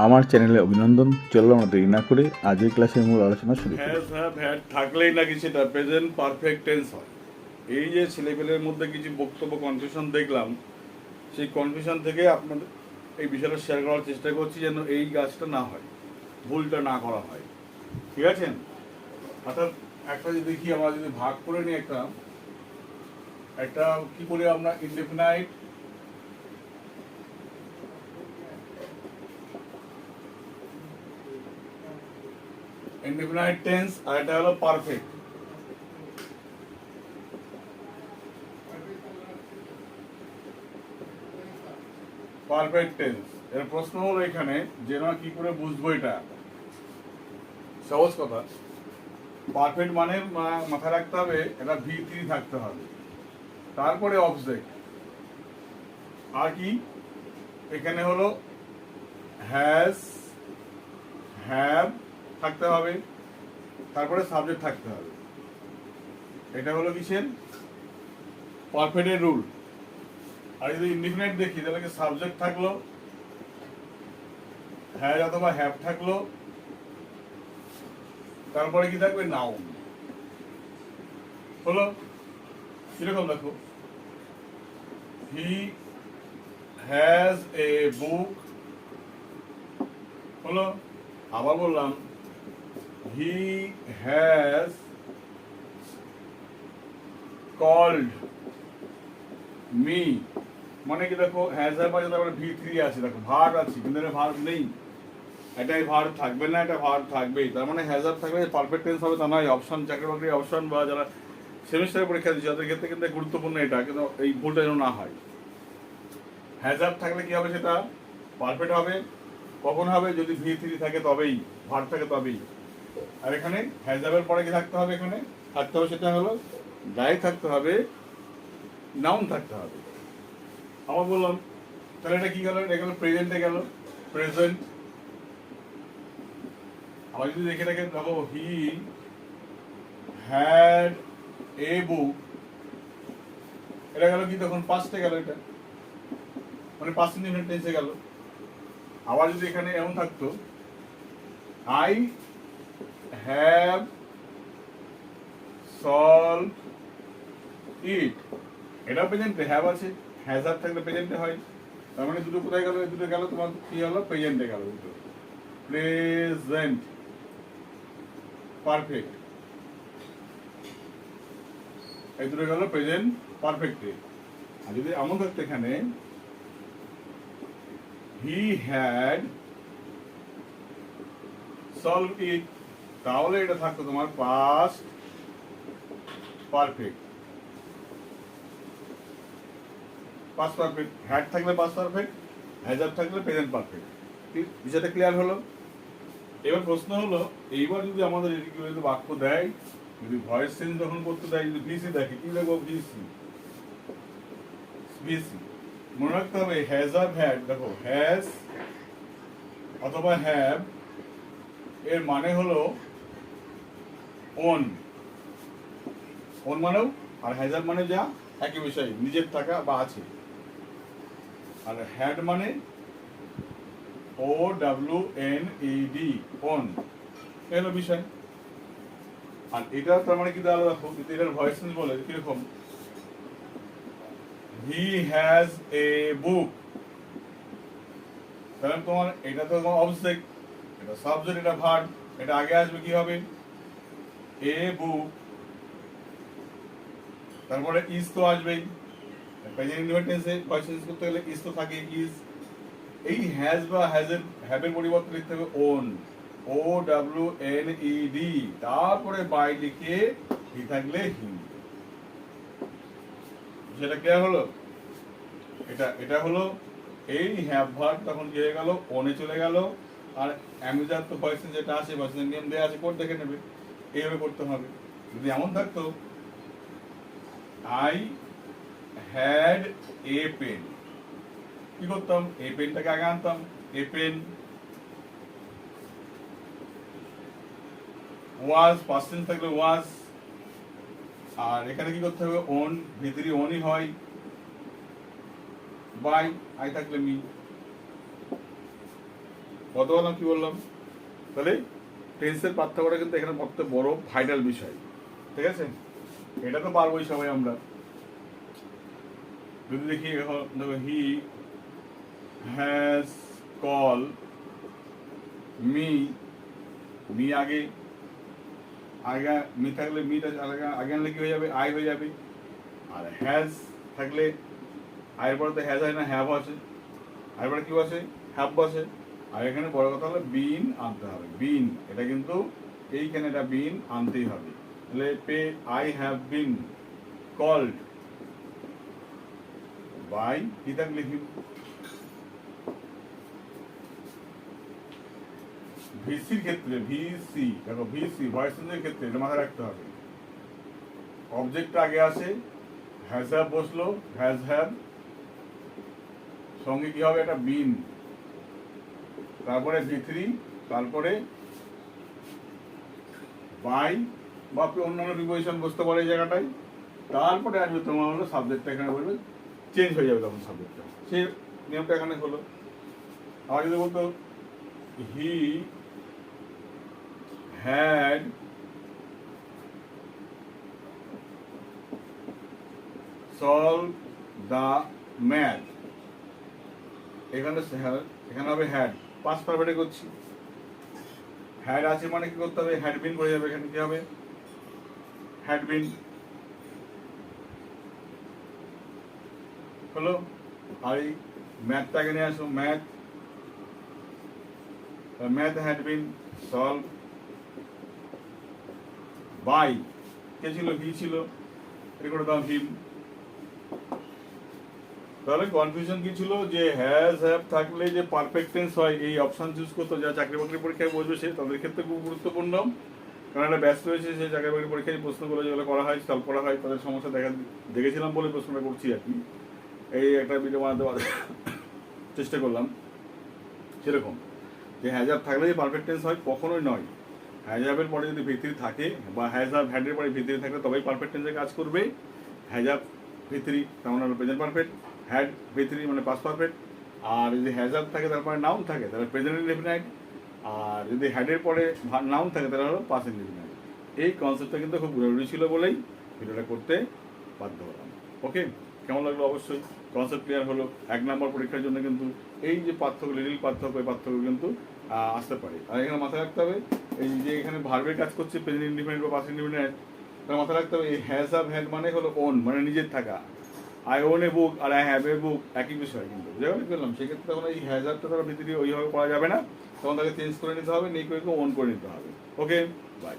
আমার চ্যানেলে অভিনন্দন। চলো আমরা দেরি না করে আজকের ক্লাসের মূল আলোচনা শুরু করি। হ্যাজ হ্যাভ হ্যাড থাকলেই নাকি সেটা প্রেজেন্ট পারফেক্ট টেন্স হয়। এই যে ছেলেপেলের মধ্যে কিছু বক্তব্য কনফিউশন দেখলাম, সেই কনফিউশন থেকে আপনাদের এই বিষয়টা শেয়ার করার চেষ্টা করছি যেন এই কাজটা না হয়, ভুলটা না করা হয়। ঠিক আছে? অর্থাৎ একটা যদি দেখি, আমরা যদি ভাগ করে নিই, একটা একটা কি করি আমরা, ইনডেফিনাইট ইনডেফিনাইট টেন্স আর এটা হলো পারফেক্ট। পারফেক্ট টেন্স এর প্রশ্ন হলো এখানে যে না কি করে বুঝবো এটা। সহজ কথা, পারফেক্ট মানে মাথায় রাখতে হবে এটা V3 থাকতে হবে, তারপরে অবজেক্ট, আর কি এখানে হলো হ্যাজ হ্যাভ থাকতে হবে, তারপরে সাবজেক্ট থাকতে হবে। এটা হলো কিসের পারফেক্টের রুল। আর যদি ইনডিফিনাইট দেখি তাহলে কি সাবজেক্ট থাকলো, হ্যাজ অথবা হ্যাভ থাকলো, তারপরে কি থাকবে নাউন। হলো কিরকম দেখো, হি হ্যাজ এ বুক, হলো। আবার বললাম হি হ্যাজ কল্ড মি, মানে কি দেখো হ্যাজ হ্যাভ আছে, তারপরে V3 আছে, দেখো ভার্ব আছে কিন্তু এটা ভার্ব নেই, এটাই ভার্ব থাকবে না, এটা ভার্ব থাকবেই। তার মানে হ্যাজ হ্যাভ থাকবে পারফেক্ট টেন্স হবে তা নয়। অপশন, চাকরি বাকরি অপশন বা যারা সেমিস্টারের পরীক্ষা দিচ্ছে তাদের ক্ষেত্রে কিন্তু গুরুত্বপূর্ণ এটা, কিন্তু এই ভুলটা যেন না হয়। হ্যাজ হ্যাভ থাকলে কি হবে, সেটা পারফেক্ট হবে। কখন হবে, যদি V3 থাকে তবেই, ভার্ব থাকে তবেই। আর এখানে হ্যাজ হ্যাভের পরে কি থাকতে হবে, এখানে থাকতে হবে সেটা হলো ডাইরেক্ট থাকতে হবে, নাউন থাকতে হবে। আবার বললাম তাহলে এটা কি গেল, এটা গেল প্রেজেন্টে গেল, প্রেজেন্ট। আবার যদি দেখে থাকে, দেখো হি হ্যাড এ বুক, এটা গেল কি তখন পাস্টে গেল, এটা মানে পাস্ট ইনডিফিনিট টেন্সে গেল। আবার যদি এখানে এমন থাকতো আই হ্যাভ সলভ ইট, এটা প্রেজেন্টে হ্যাভ আছে, হ্যাজ হ্যাভ থাকলে প্রেজেন্টে হয়। তার মানে দুটো কোথায় গেল, দুটো গেল তোমার কি হলো, প্রেজেন্টে গেল দুটো। প্রেজেন্ট পারফেক্ট, এই দুটো গেল প্রেজেন্ট পারফেক্টে। আর যদি এমন থাকতো এখানে হি হ্যাড সলভ ইট, তাহলে এটা থাকতো তোমার past perfect. Past perfect, had থাকলে পাস্ট পারফেক্ট, হ্যাজ হ্যাভ থাকলে প্রেজেন্ট পারফেক্ট। বিষয়টা ক্লিয়ার হলো? এবার প্রশ্ন হলো, এইবার যদি আমাদের এদিকে যদি বাক্য দেয়, যদি ভয়েস চেঞ্জ যখন করতে দেয়, যদি ভিসি দেখে, কি দেখবো, ভিসি ভিসি। মনে রাখতে হবে হ্যাজ আর হ্যাড, দেখো হ্যাজ অথবা হ্যাভ এর মানে হলো ওন, ওন মানেও, আর হ্যাজার মানে যা একই বিষয়, নিজের থাকা বা আছে। আর হ্যাড মানে OWNED, ওন, এলো বিষয়। আর এটা তার মানে কি দাঁড়ালো, দেখো এটার ভয়েস চেঞ্জ বলে কিরকম, হি হ্যাজ এ বুক, তাহলে তোমার এটা তো তোমার অবজেক্ট, এটা সাবজেক্ট, এটা ভার্ব, এটা আগে আসবে কি হবে, এ বুক, তারপরে ইজ তো আসবেই, প্রেজেন্ট ইনডিফিনিট টেন্সে ভয়েস চেঞ্জ করতে গেলে ইজ তো থাকে, ইজ। এই হ্যাজ বা হ্যাজের হ্যাভের পরিবর্তে লিখতে হবে ওন, OWNED, তারপরে বাই লিখে হি থাকলে হি। সেটা ক্লিয়ার হলো? এটা এটা হলো এই হ্যাভ ভার্ব তখন কি হয়ে গেল, ওনে চলে গেল। আর অ্যামিজার তো ভয়েস যেটা আছে, ভয়েস নিয়ম দেওয়া আছে, কোড দেখে নেবে, এইভাবে করতে হবে। যদি এমন থাকতো আই হ্যাড এ পেন, কি করতাম, এ পেনটাকে আগে আনতাম, a pen. Was past tense থাকলে ওয়াজ, আর এখানে কি করতে হবে, ওন, ভিতরি ওনই হয়, বাই, আই থাকলে মি। কত বললাম কি বললাম? তাহলে টেন্সের পার্থক্যটা কিন্তু এখানে সবচেয়ে বড় ভাইটাল বিষয়, ঠিক আছে? এটা তো পারবোই সবাই আমরা। যদি দেখি এখন দেখো, he has call me, me আগে, আগে মি থাকলে মিটা আগে আনলে কি হয়ে যাবে? আই হয়ে যাবে। আর হ্যাজ থাকলে আয়ের পরে তো হ্যাজ হয় না, হ্যাভ আছে। আয়ের পরে কি বসে? হ্যাভ বসে। আর এখানে বড় কথা হলো বিন আনতে হবে। বিন, এটা কিন্তু এইখানে এটা বিন আনতেই হবে। তাহলে পে I have been called by, কি থাকলে হিম। ভিসির ক্ষেত্রে, ভিসি দেখো, ভিসি ভয়েস চেঞ্জের ক্ষেত্রে এটা মাথায় রাখতে হবে। অবজেক্ট আগে আসে, হ্যাজ হ্যাভ বসলো, হ্যাজ হ্যাভ সঙ্গে কি হবে? একটা বিন, তারপরে ভিথ্রি, তারপরে বাই বা অন্যান্য প্রিপোজিশন বসতে পারে এই জায়গাটায়। তারপরে আসবে তোমার হলো সাবজেক্টটা, এখানে বলবে চেঞ্জ হয়ে যাবে তখন সাবজেক্টটা। সে নিয়মটা এখানে হলো। আবার যদি বলতো he had solve the math, এখানে হবে হ্যাড, পাস্ট পারফেক্টে করছি। হ্যাড আছে মানে কি করতে হবে? হ্যাড বিন করে যাবে। এখানে কি হবে? হ্যাড বিন হলো। আর এই ম্যাথটাকে নিয়ে আসো, math, math had been solved by, কে ছিল? হি ছিল, এটা করে দাও হিম। তাহলে কনফিউশন কি ছিল? যে হ্যাজ হ্যাভ থাকলে যে পারফেক্ট টেন্স হয়, এই অপশন চুজ করতে যা চাকরি বাকরি পরীক্ষায় বসবে সে তাদের ক্ষেত্রে খুব গুরুত্বপূর্ণ। কারণ একটা ব্যস্ত রয়েছে, সেই চাকরি বাকরি পরীক্ষায় প্রশ্নগুলো যেগুলো করা হয়, সলভ করা হয়, তাদের সমস্যা দেখেছিলাম বলে প্রশ্নটা করছি আর কি। এই একটা ভিডিও বানাতে চেষ্টা করলাম। সেরকম যে হ্যাজ হ্যাভ থাকলে যে পারফেক্ট টেন্স হয়, কখনোই নয়। হ্যাজ হ্যাভের পরে যদি ভিত্তি থাকে বা হ্যাজ হ্যাভ হ্যাডের পরে ভিত্তি থাকলে তবেই পারফেক্ট টেন্সে কাজ করবে। হ্যাজ হ্যাভ ভিত্তি তার মানে হলো প্রেজেন্ট পারফেক্ট, হ্যাড ভিত্তি মানে পাস্ট পারফেক্ট। আর যদি হ্যাজ হ্যাভ থাকে তারপরে নাউন থাকে তাহলে প্রেজেন্ট ইনডেফিনাইট। আর যদি হ্যাডের পরে নাউন থাকে তাহলে হলো পাস্ট ইনডেফিনাইট। এই কনসেপ্টটা কিন্তু খুব জরুরি ছিল বলেই ভিডিওটা করতে বাধ্য হলাম। ওকে, কেমন লাগলো? অবশ্যই কনসেপ্ট ক্লিয়ার হলো। 1 নম্বর পরীক্ষার জন্য কিন্তু এই যে পার্থক্য, লিটিল পার্থক্য, এই পার্থক্য কিন্তু আসতে পারে। আর এখানে মাথায় রাখতে হবে, এই যে এখানে ভার্বের কাজ করছে প্রেজেন্ট ইনডিফিনাইট বা পাস্ট ইনডিফিনাইট, তাহলে মাথায় রাখতে হবে এই হ্যাজ হ্যাভ হ্যাড মানে হলো ওন, মানে নিজের থাকা। আই ওন এ বুক আর আই হ্যাভ এ বুক একই বিষয় কিন্তু, যেভাবে করলাম সেক্ষেত্রে তখন এই হ্যাজ হ্যাভটা তারা ভিতরে ওইভাবে করা যাবে না, তখন তাকে চেঞ্জ করে নিতে হবে, নেই করে ওন করে নিতে হবে। ওকে, বাই।